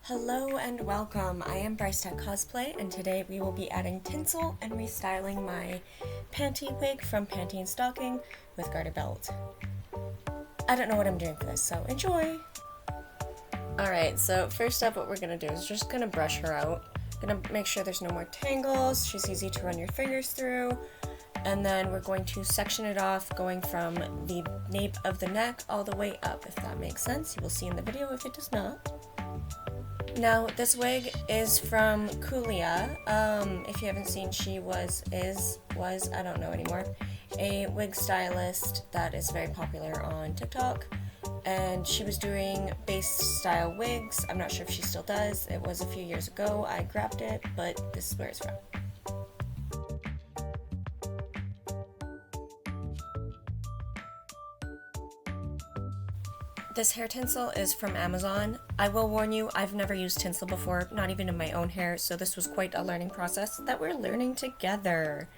Hello and welcome. I am Bryce Tech Cosplay, and today we will be adding tinsel and restyling my panty wig from Panty and Stocking with garterbelt. I don't know what I'm doing for this, so enjoy! Alright, so first up what we're going to do is just going to brush her out. Going to make sure there's no more tangles, she's easy to run your fingers through, and then we're going to section it off going from the nape of the neck all the way up, if that makes sense. You will see in the video if it does not. Now, this wig is from Kulia. If you haven't seen, she was, I don't know anymore, a wig stylist that is very popular on TikTok. And she was doing base style wigs. I'm not sure if she still does. It was a few years ago. I grabbed it, but this is where it's from. This hair tinsel is from Amazon. I will warn you, I've never used tinsel before, not even in my own hair, so this was quite a learning process that we're learning together.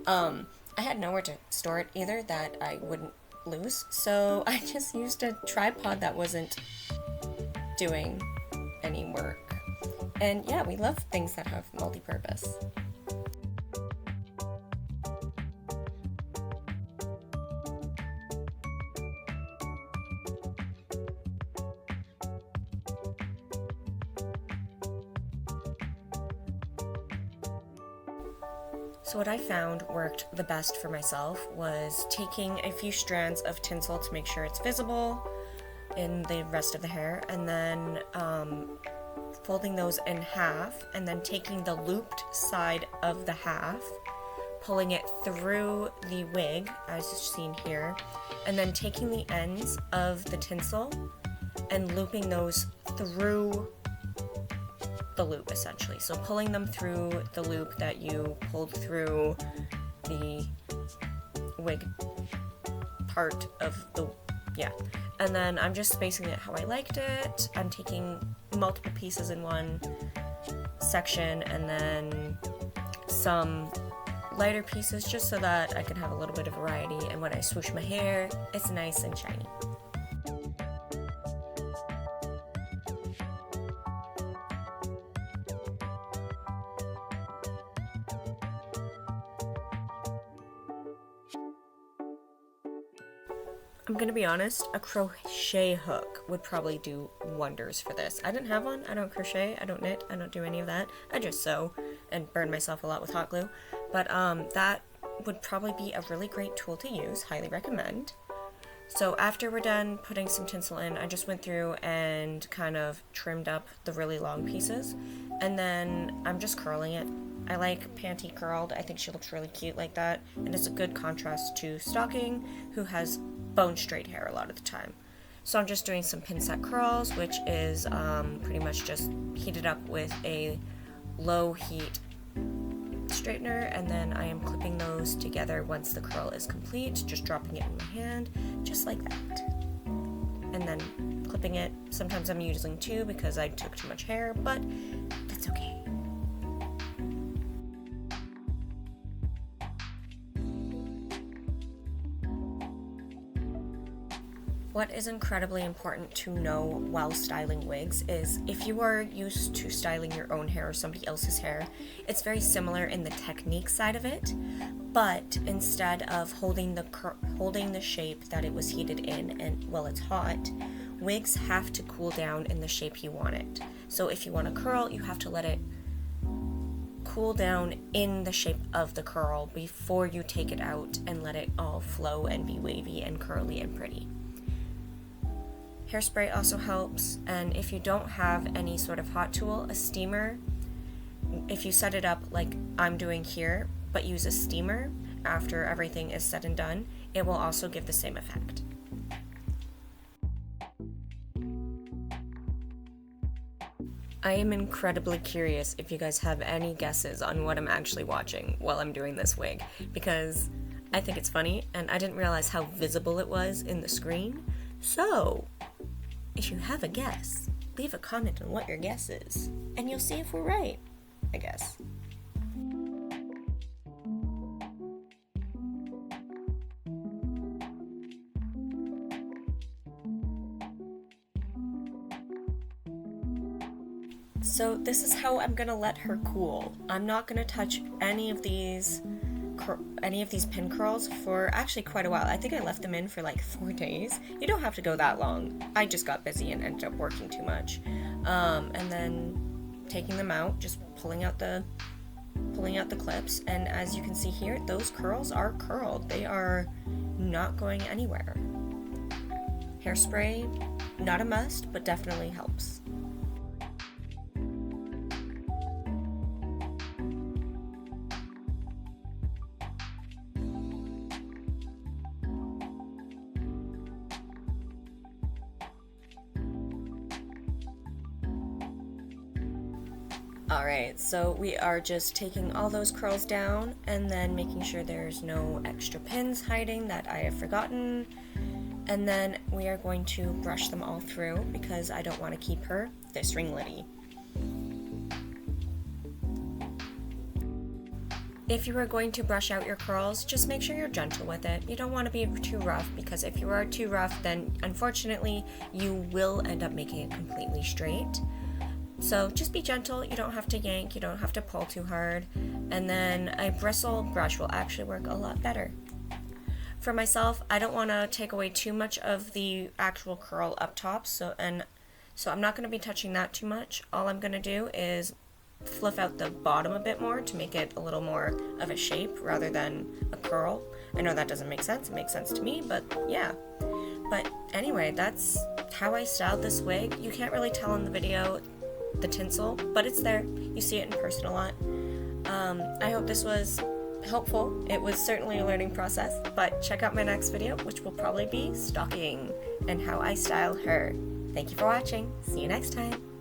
I had nowhere to store it either that I wouldn't lose, so I just used a tripod that wasn't doing any work. And yeah, we love things that have multi-purpose. So what I found worked the best for myself was taking a few strands of tinsel to make sure it's visible in the rest of the hair, and then folding those in half, and then taking the looped side of the half, pulling it through the wig, as seen here, and then taking the ends of the tinsel and looping those through the loop, essentially. So pulling them through the loop that you pulled through the wig part of the, and then I'm just spacing it how I liked it. I'm taking multiple pieces in one section and then some lighter pieces just so that I can have a little bit of variety, and when I swoosh my hair, it's nice and shiny. I'm gonna be honest, a crochet hook would probably do wonders for this. I didn't have one, I don't crochet, I don't knit, I don't do any of that. I just sew and burn myself a lot with hot glue. But that would probably be a really great tool to use, highly recommend. So after we're done putting some tinsel in, I just went through and kind of trimmed up the really long pieces. And then I'm just curling it. I like Panty curled, I think she looks really cute like that. And it's a good contrast to Stocking, who has bone straight hair a lot of the time. So I'm just doing some pin set curls, which is pretty much just heated up with a low heat straightener, and then I am clipping those together once the curl is complete, just dropping it in my hand, just like that. And then clipping it. Sometimes I'm using two because I took too much hair, but that's okay. What is incredibly important to know while styling wigs is if you are used to styling your own hair or somebody else's hair, it's very similar in the technique side of it, but instead of holding the shape that it was heated in and while it's hot, wigs have to cool down in the shape you want it. So if you want a curl, you have to let it cool down in the shape of the curl before you take it out and let it all flow and be wavy and curly and pretty. Hairspray also helps, and if you don't have any sort of hot tool, a steamer, if you set it up like I'm doing here, but use a steamer after everything is said and done, it will also give the same effect. I am incredibly curious if you guys have any guesses on what I'm actually watching while I'm doing this wig, because I think it's funny, and I didn't realize how visible it was in the screen. So, if you have a guess, leave a comment on what your guess is, and you'll see if we're right, I guess. So this is how I'm gonna let her cool. I'm not gonna touch any of these pin curls for actually quite a while. I think I left them in for like 4 days. You don't have to go that long. I just got busy and ended up working too much. And then taking them out, just pulling out the clips, and as you can see here, those curls are curled. They are not going anywhere. Hairspray, not a must, but definitely helps. Alright, so we are just taking all those curls down and then making sure there's no extra pins hiding that I have forgotten. And then we are going to brush them all through because I don't want to keep her this ringlety. If you are going to brush out your curls, just make sure you're gentle with it. You don't want to be too rough, because if you are too rough, then unfortunately you will end up making it completely straight. So just be gentle, you don't have to yank, you don't have to pull too hard, and then a bristle brush will actually work a lot better. For myself, I don't want to take away too much of the actual curl up top, so I'm not going to be touching that too much. All I'm going to do is fluff out the bottom a bit more to make it a little more of a shape rather than a curl. I know that doesn't make sense, it makes sense to me, but yeah. But anyway, that's how I styled this wig. You can't really tell in the video the tinsel, but it's there. You see it in person a lot. I hope this was helpful. It was certainly a learning process, but check out my next video, which will probably be stocking and how I style her. Thank you for watching. See you next time.